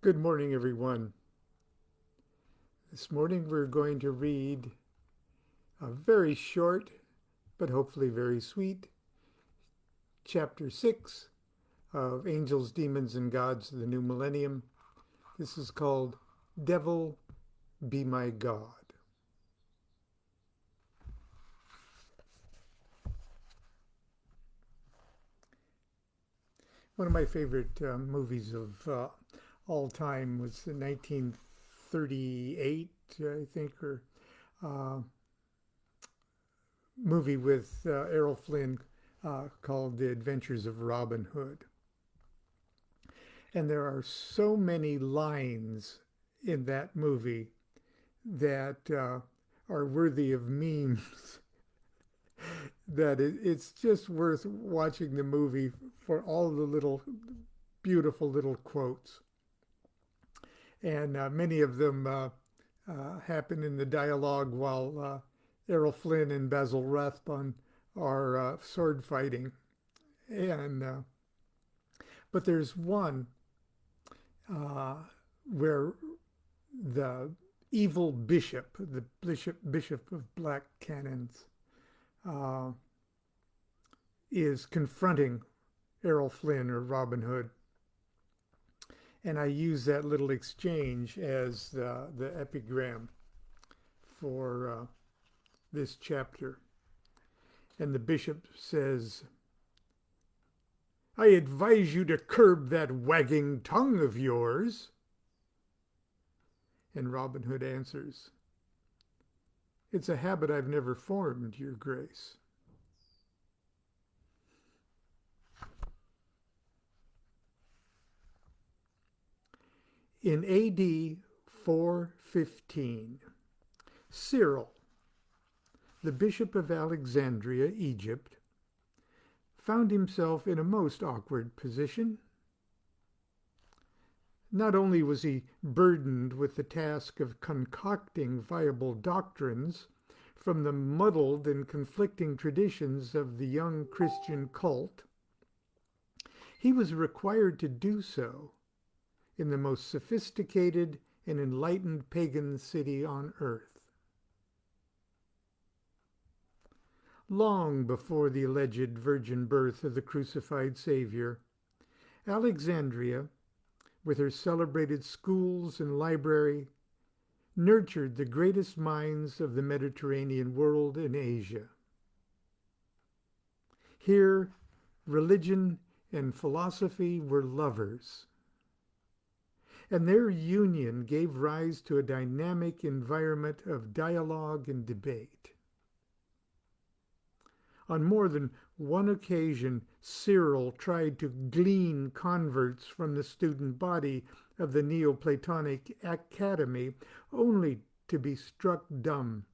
Good morning, everyone. This morning we're going to read a very short, but hopefully very sweet, chapter 6 of Angels, Demons, and Gods of the New Millennium. This is called Devil Be My God. One of my favorite movies of all time was the 1938, I think, or uh, movie with Errol Flynn called The Adventures of Robin Hood. And there are so many lines in that movie that are worthy of memes that it's just worth watching the movie for all the little beautiful little quotes. And many of them happen in the dialogue while Errol Flynn and Basil Rathbun are sword fighting. And but there's one uh, where the evil bishop, the bishop of Black Cannons, uh, is confronting Errol Flynn or Robin Hood. And I use that little exchange as the epigram for this chapter. And the bishop says, I advise you to curb that wagging tongue of yours. And Robin Hood answers, it's a habit I've never formed, your grace. In AD 415, Cyril, the Bishop of Alexandria, Egypt, found himself in a most awkward position. Not only was he burdened with the task of concocting viable doctrines from the muddled and conflicting traditions of the young Christian cult, he was required to do so in the most sophisticated and enlightened pagan city on earth. Long before the alleged virgin birth of the crucified Savior, Alexandria, with her celebrated schools and library, nurtured the greatest minds of the Mediterranean world and Asia. Here, religion and philosophy were lovers, and their union gave rise to a dynamic environment of dialogue and debate. On more than one occasion, Cyril tried to glean converts from the student body of the Neoplatonic Academy, only to be struck dumb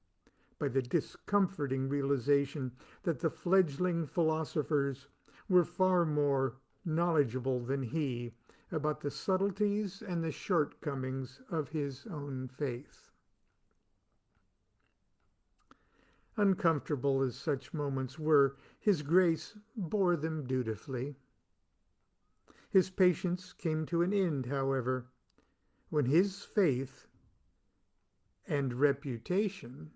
by the discomforting realization that the fledgling philosophers were far more knowledgeable than he about the subtleties and the shortcomings of his own faith. Uncomfortable as such moments were, his grace bore them dutifully. His patience came to an end, however, when his faith and reputation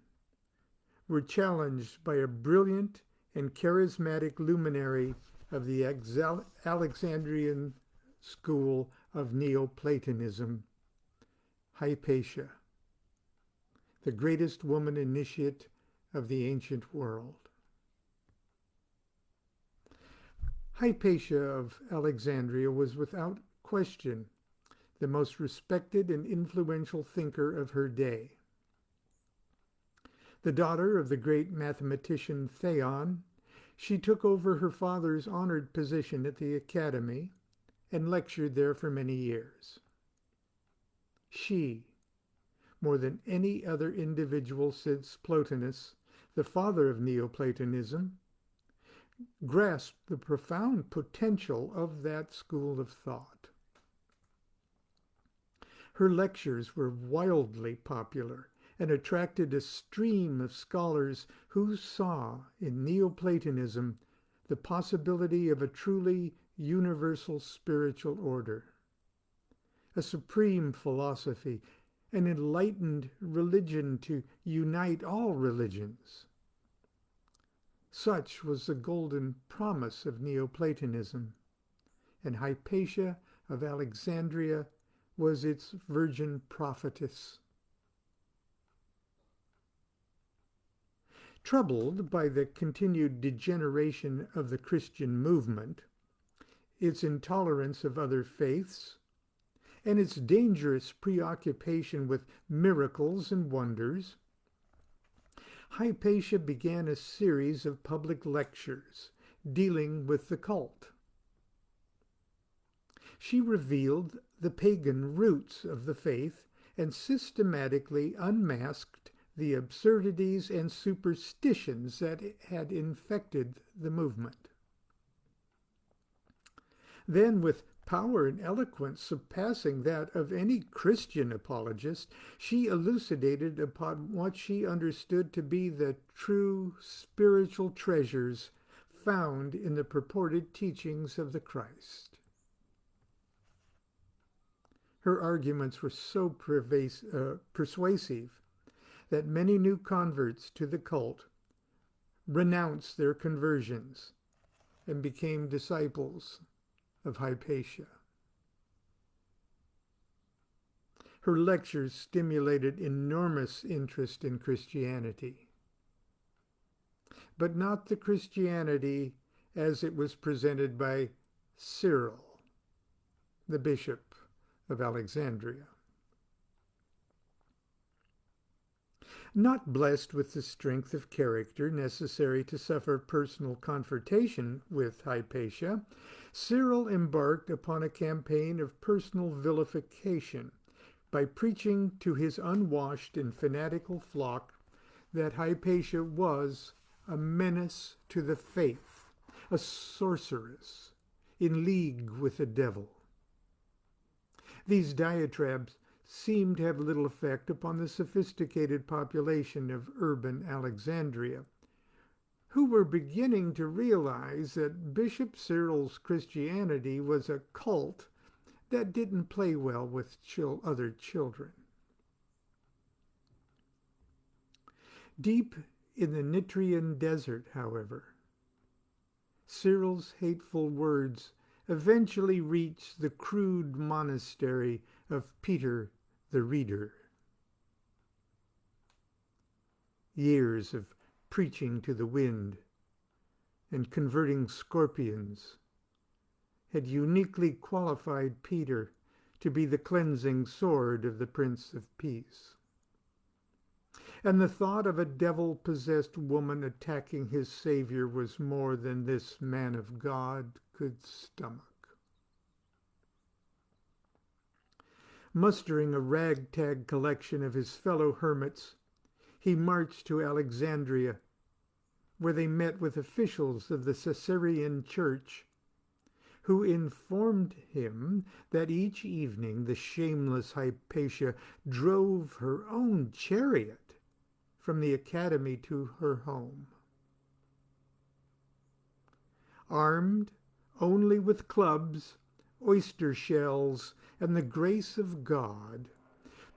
were challenged by a brilliant and charismatic luminary of the Alexandrian school of Neoplatonism, Hypatia, the greatest woman initiate of the ancient world. Hypatia of Alexandria was without question the most respected and influential thinker of her day. The daughter of the great mathematician Theon, she took over her father's honored position at the academy and lectured there for many years. She, more than any other individual since Plotinus, the father of Neoplatonism, grasped the profound potential of that school of thought. Her lectures were wildly popular and attracted a stream of scholars who saw in Neoplatonism the possibility of a truly universal spiritual order, a supreme philosophy, an enlightened religion to unite all religions. Such was the golden promise of Neoplatonism, and Hypatia of Alexandria was its virgin prophetess. Troubled by the continued degeneration of the Christian movement, its intolerance of other faiths, and its dangerous preoccupation with miracles and wonders, Hypatia began a series of public lectures dealing with the cult. She revealed the pagan roots of the faith and systematically unmasked the absurdities and superstitions that had infected the movement. Then, with power and eloquence surpassing that of any Christian apologist, she elucidated upon what she understood to be the true spiritual treasures found in the purported teachings of the Christ. Her arguments were so persuasive that many new converts to the cult renounced their conversions and became disciples of Hypatia. Her lectures stimulated enormous interest in Christianity, but not the Christianity as it was presented by Cyril, the bishop of Alexandria. Not blessed with the strength of character necessary to suffer personal confrontation with Hypatia, Cyril embarked upon a campaign of personal vilification by preaching to his unwashed and fanatical flock that Hypatia was a menace to the faith, a sorceress in league with the devil. These diatribes seemed to have little effect upon the sophisticated population of urban Alexandria, who were beginning to realize that Bishop Cyril's Christianity was a cult that didn't play well with other children. Deep in the Nitrian desert, however, Cyril's hateful words eventually reached the crude monastery of Peter the Reader. Years of preaching to the wind and converting scorpions had uniquely qualified Peter to be the cleansing sword of the Prince of Peace. And the thought of a devil-possessed woman attacking his Savior was more than this man of God could stomach. Mustering a ragtag collection of his fellow hermits, he marched to Alexandria, where they met with officials of the Caesarean Church, who informed him that each evening the shameless Hypatia drove her own chariot from the academy to her home. Armed only with clubs, oyster shells, and the grace of God,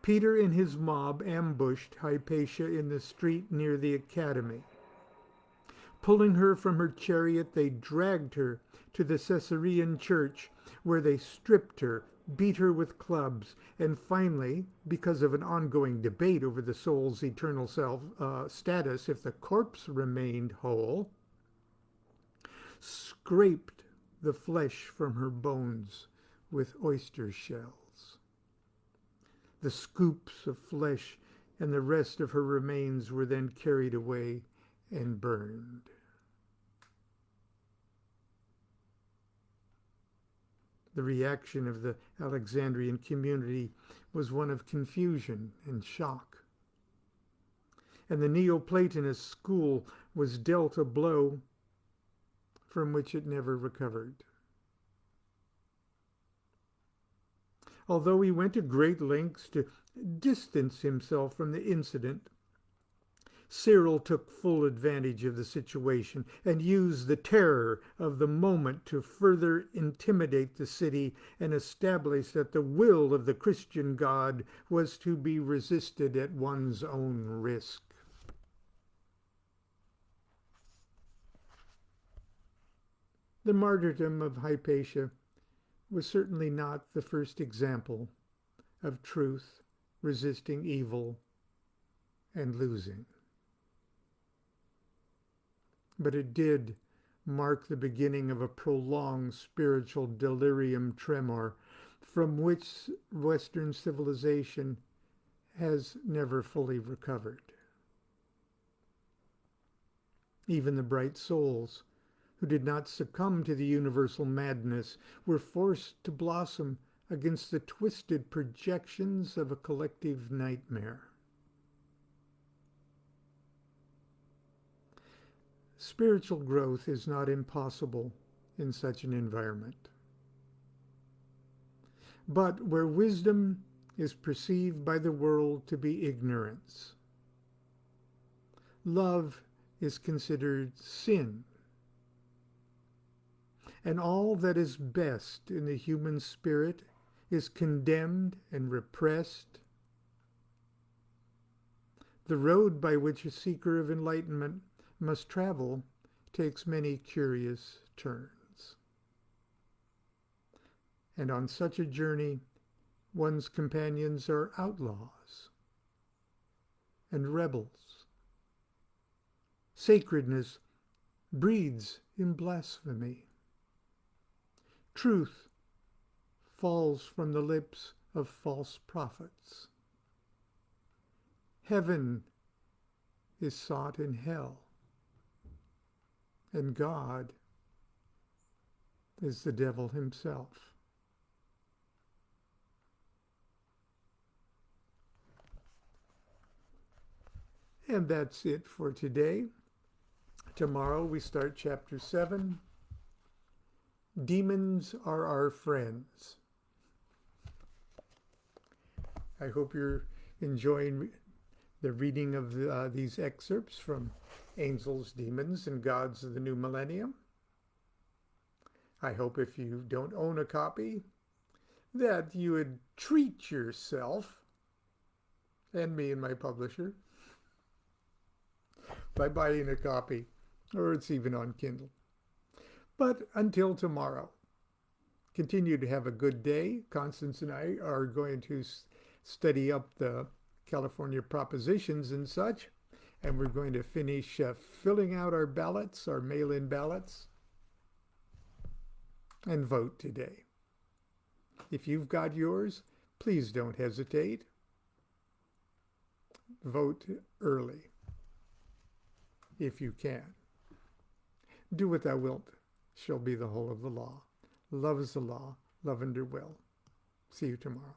Peter and his mob ambushed Hypatia in the street near the academy. Pulling her from her chariot, they dragged her to the Caesarean church, where they stripped her, beat her with clubs, and finally, because of an ongoing debate over the soul's eternal status if the corpse remained whole, scraped the flesh from her bones with oyster shells. The scoops of flesh and the rest of her remains were then carried away and burned. The reaction of the Alexandrian community was one of confusion and shock. And the Neoplatonist school was dealt a blow from which it never recovered. Although he went to great lengths to distance himself from the incident, Cyril took full advantage of the situation and used the terror of the moment to further intimidate the city and establish that the will of the Christian God was to be resisted at one's own risk. The martyrdom of Hypatia was certainly not the first example of truth resisting evil and losing. But it did mark the beginning of a prolonged spiritual delirium tremor from which Western civilization has never fully recovered. Even the bright souls who did not succumb to the universal madness were forced to blossom against the twisted projections of a collective nightmare. Spiritual growth is not impossible in such an environment. But where wisdom is perceived by the world to be ignorance, love is considered sin, and all that is best in the human spirit is condemned and repressed. The road by which a seeker of enlightenment must travel takes many curious turns. And on such a journey, one's companions are outlaws and rebels. Sacredness breeds in blasphemy. Truth falls from the lips of false prophets. Heaven is sought in hell, and God is the devil himself. And that's it for today. Tomorrow we start chapter 7. Demons are our friends. I hope you're enjoying the reading of these excerpts from Angels, Demons, and Gods of the New Millennium. I hope if you don't own a copy, that you would treat yourself, and me and my publisher, by buying a copy, or it's even on Kindle. But until tomorrow, continue to have a good day. Constance and I are going to study up the California propositions and such, and we're going to finish filling out our ballots, our mail-in ballots, and vote today. If you've got yours, please don't hesitate. Vote early, if you can. Do what thou wilt shall be the whole of the law. Love is the law, love under will. See you tomorrow.